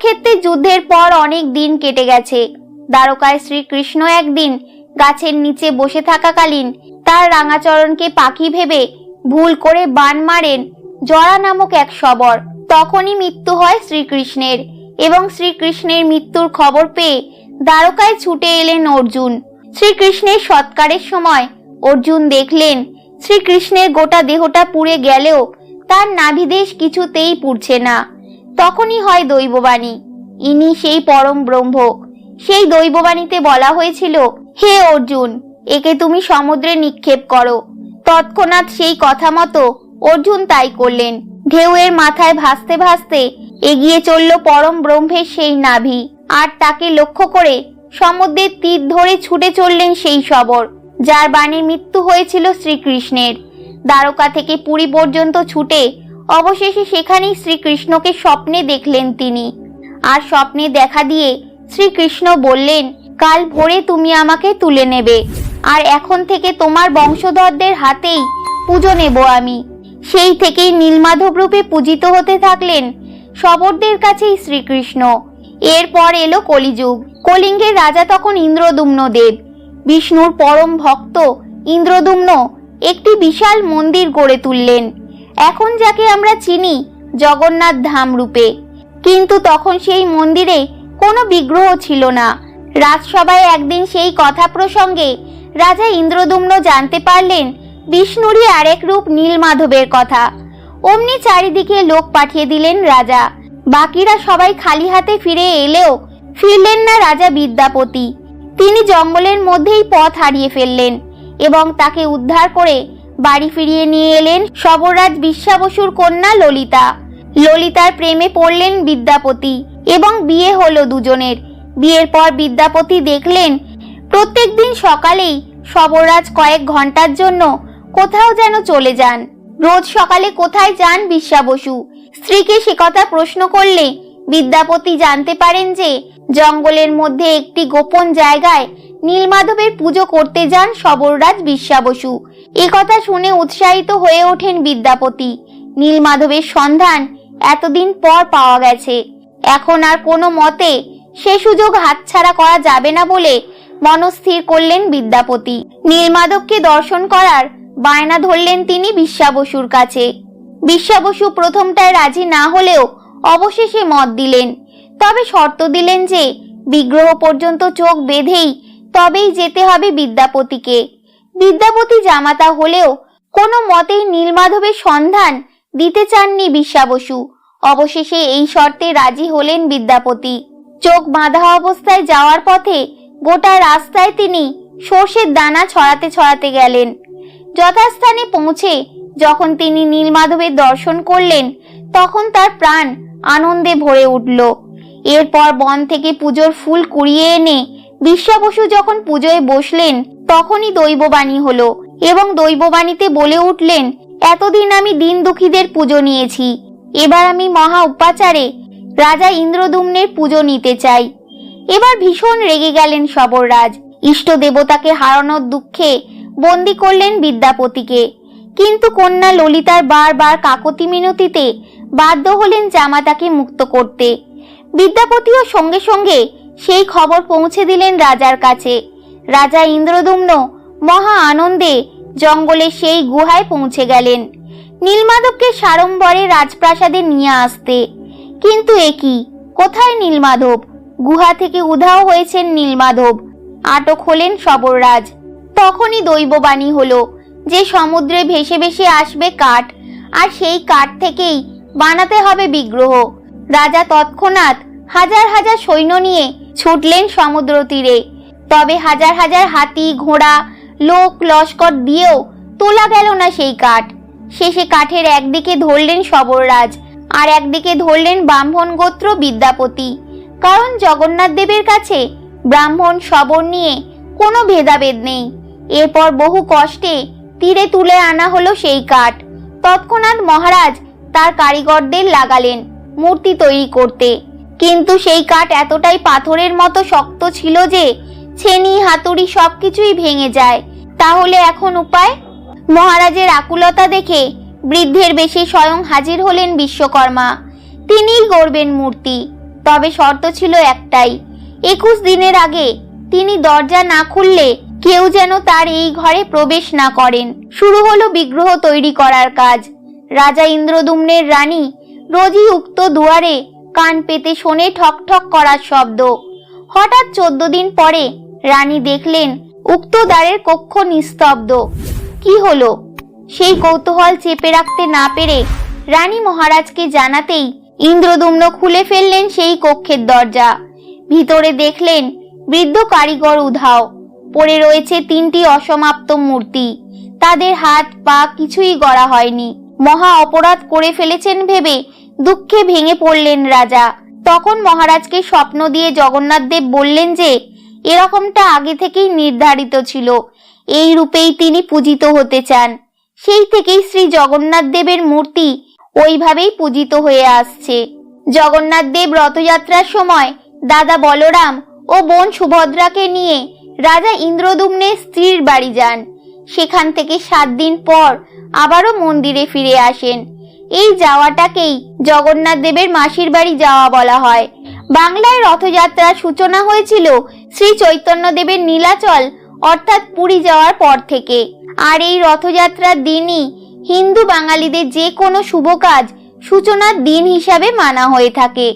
কুরুক্ষেত্রের যুদ্ধের পর অনেক দিন কেটে গেছে। দ্বারকায় শ্রীকৃষ্ণ একদিন গাছের নিচে বসে থাকাকালীন তার রাঙাচরণকে পাখি ভেবে ভুল করে বান মারেন জরা নামক এক শবর। তখনই মৃত্যু হয় শ্রীকৃষ্ণের এবং শ্রীকৃষ্ণের মৃত্যুর খবর পেয়ে দ্বারকায় ছুটে এলেন অর্জুন। শ্রীকৃষ্ণের সৎকারের সময় অর্জুন দেখলেন শ্রীকৃষ্ণের গোটা দেহটা পুড়ে গেলেও তার নাভিদেশ কিছুতেই পুড়ছে না। তখনই হয় দৈববাণী, ইনি সেই পরম ব্রহ্ম। সেই দৈববাণীতে বলা হয়েছিল, হে অর্জুন, একে তুমি সমুদ্রে নিক্ষেপ করো। তৎক্ষণাৎ সেই কথা মতো অর্জুন তাই করলেন। ঢেউয়ের মাথায় ভাসতে ভাসতে এগিয়ে চলল পরম ব্রহ্মের সেই নাভি, আর তাকে লক্ষ্য করে সমুদ্রের তীর ধরে ছুটে চললেন সেই শবর যার বাণে মৃত্যু হয়েছিল শ্রীকৃষ্ণের। দ্বারকা থেকে পুরী পর্যন্ত ছুটে অবশেষে সেখানেই শ্রীকৃষ্ণকে স্বপ্নে দেখলেন তিনি। আর স্বপ্নে দেখা দিয়ে শ্রীকৃষ্ণ বললেন, কাল ভোরে তুমি আমাকে তুলে নেবে, আর এখন থেকে তোমার বংশধরদের হাতেই পুজো নেব আমি। সেই থেকেই নীলমাধব রূপে পূজিত হতে থাকলেন শবরদের কাছেই শ্রীকৃষ্ণ। এরপর এলো কলিযুগ। কলিঙ্গের রাজা তখন ইন্দ্রদুম্ন দেব। বিষ্ণুর পরম ভক্ত ইন্দ্রদুম্ন একটি বিশাল মন্দির গড়ে তুললেন, এখন যাকে আমরা চিনি জগন্নাথ ধাম রূপে। কিন্তু তখন সেই মন্দিরে কোনো বিগ্রহ ছিল না। রাজসভায় একদিন সেই কথা প্রসঙ্গে রাজা ইন্দ্রদুম্ন জানতে পারলেন বিষ্ণুরই আরেক রূপ নীলমাধবের কথা। অমনি চারিদিকে লোক পাঠিয়ে দিলেন রাজা। বাকিরা সবাই খালি হাতে ফিরে এলেও ফিরলেন না রাজা বিদ্যাপতি। তিনি জঙ্গলের মধ্যেই পথ হারিয়ে ফেললেন এবং তাকে উদ্ধার করে বাড়ি ফিরিয়ে নিয়ে এলেন শবররাজ বিশ্বাবসুর কন্যা ললিতা। ললিতার প্রেমে পড়লেন বিদ্যাপতি এবং বিয়ে হলো দুজনের। বিয়ের পর বিদ্যাপতি দেখলেন প্রত্যেক দিন সকালেই শবররাজ কয়েক ঘন্টার জন্য কোথাও যেন চলে যান। রোজ সকালে কোথায় যান বিশ্বাবসু? স্ত্রীকে সে কথা প্রশ্ন করলে বিদ্যাপতি জানতে পারেন যে জঙ্গলের মধ্যে একটি গোপন জায়গায় নীলমাধবের পুজো করতে যান শবররাজ বিশ্বাবসু। এ কথা শুনে উৎসাহিত হয়ে ওঠেন বিদ্যাপতি। নীলমাধবের সন্ধান এতদিন পর পাওয়া গেছে, এখন আর কোনো মতে সে সুযোগ হাতছাড়া করা যাবে না বলে মনস্থির করলেন বিদ্যাপতি। নীলমাধবকে দর্শন করার বায়না ধরলেন তিনি বিশ্বাবসুর কাছে। বিশ্বাবসু প্রথমটায় রাজি না হলেও অবশেষে মত দিলেন, তবে শর্ত দিলেন যে বিগ্রহ পর্যন্ত চোখ বেঁধেই তবেই যেতে হবে বিদ্যাপতিকে। বিদ্যাপতি জামাতা হলেও কোনো মতেই নীলমাধবের সন্ধান দিতে চাননি বিশ্বাবসু। অবশেষে এই শর্তে রাজি হলেন বিদ্যাপতি। চোখ বাঁধা অবস্থায় যাওয়ার পথে গোটা রাস্তায় তিনি সর্ষের দানা ছড়াতে ছড়াতে গেলেন। যথাস্থানে পৌঁছে যখন তিনি নীলমাধবের দর্শন করলেন তখন তার প্রাণ আনন্দে ভরে উঠল। এরপর বন থেকে পুজোর ফুল কুড়িয়ে এনে বিশ্বাবসু যখন পুজোয় বসলেন তখনই দৈববাণী হলো এবং দৈববাণীতে বলে উঠলেন, এতদিন আমি দিন দুঃখীদের পুজো নিয়েছি, এবার আমি মহা উপাচারে রাজা ইন্দ্রদুম্নের পুজো নিতে চাই। এবার ভীষণ রেগে গেলেন শবররাজ। ইষ্ট দেবতাকে হারানোর দুঃখে বন্দী করলেন বিদ্যাপতিকে। কিন্তু কন্যা ললিতার বারবার কাকতি মিনতিতে বাধ্য হলেন জামাতাকে মুক্ত করতে। বিদ্যাপতিও সঙ্গে সঙ্গে সেই খবর পৌঁছে দিলেন রাজার কাছে। রাজা ইন্দ্রদুম্ন মহা আনন্দে জঙ্গলের সেই গুহায় পৌঁছে গেলেন নীলমাধবকে সাড়ম্বরে রাজপ্রাসাদে নিয়ে আসতে। কিন্তু একি, কোথায় নীলমাধব? গুহা থেকে উধাও হয়েছেন নীলমাধব। আটক হলেন শবররাজ। তখনই দৈববাণী হলো যে সমুদ্রে ভেসে ভেসে আসবে কাঠ, আর সেই কাঠ থেকেই বানাতে হবে বিগ্রহ। রাজা তৎক্ষণাৎ হাজার হাজার সৈন্য নিয়ে ছুটলেন সমুদ্র তীরে। তবে হাজার হাজার হাতি ঘোড়া লোক লস্কর দিয়েও তোলা গেল না সেই কাঠ। শেষে কাঠের একদিকে ধরলেন শবররাজ, আর একদিকে ধরলেন ব্রাহ্মণ গোত্র বিদ্যাপতি। কারণ জগন্নাথ দেবের কাছে ব্রাহ্মণ শবর নিয়ে কোনো ভেদাভেদ নেই। এরপর বহু কষ্টে তীরে তুলে আনা হলো সেই কাঠ। তৎক্ষণাৎ মহারাজ তার কারিগরদের লাগালেন মূর্তি তৈরি করতে। কিন্তু সেই কাঠ এতটাই পাথরের মতো শক্ত ছিল যে ছেনি হাতুড়ি সবকিছুই ভেঙে যায়। তাহলে এখন উপায়? মহারাজের আকুলতা দেখে বৃদ্ধের বেশে স্বয়ং হাজির হলেন বিশ্বকর্মা। তিনিই গড়বেন মূর্তি। তবে শর্ত ছিল একটাই, 21 দিনের আগে তিনি দরজা না খুললে কেউ যেন তার এই ঘরে প্রবেশ না করেন। শুরু হলো বিগ্রহ তৈরি করার কাজ। রাজা ইন্দ্রদ্যুম্নের রানী রোজই উক্ত দুয়ারে কান পেতে শোনে ঠক ঠক করার শব্দ। হঠাৎ 14 দিন পরে রানী দেখলেন উক্ত দ্বারের কক্ষ নিস্তব্ধ। কি হলো সেই কৌতূহল চেপে রাখতে না পেরে রানী মহারাজকে জানাতেই ইন্দ্রদ্যুম্ন খুলে ফেললেন সেই কক্ষের দরজা। ভিতরে দেখলেন বৃদ্ধ কারিগর উধাও। পড়ে রয়েছে 3টি অসমাপ্ত মূর্তি। তাদের হাত পা কিছুই গড়া হয়নি। মহা অপরাধ করে ফেলেছেন ভেবে দুঃখে ভেঙে পড়লেন রাজা। তখন মহারাজকে স্বপ্ন দিয়ে জগন্নাথ দেব বললেন যে এরকমটা আগে থেকেই নির্ধারিত ছিল, এই রূপেই তিনি পূজিত হতে চান। সেই থেকেই শ্রী জগন্নাথ দেবের মূর্তি ওইভাবেই পূজিত হয়ে আসছে। জগন্নাথ দেব রথযাত্রার সময় দাদা বলরাম ও বোন সুভদ্রাকে নিয়ে রাজা ইন্দ্রদ্যুম্নের স্ত্রীর বাড়ি যান। সেখান থেকে 7 দিন পর আবারও মন্দিরে ফিরে আসেন। এই যাওয়াটাকেই জগন্নাথ দেবের মাসির বাড়ি যাওয়া বলা হয়। বাংলায় রথযাত্রার সূচনা হয়েছিল শ্রী চৈতন্য দেবের নীলাচল অর্থাৎ পুরী যাওয়ার পর থেকে। আর এই রথযাত্রার দিনই হিন্দু বাঙালিদের যে কোনো শুভ কাজ সূচনার দিন হিসাবে মানা হয়ে থাকে।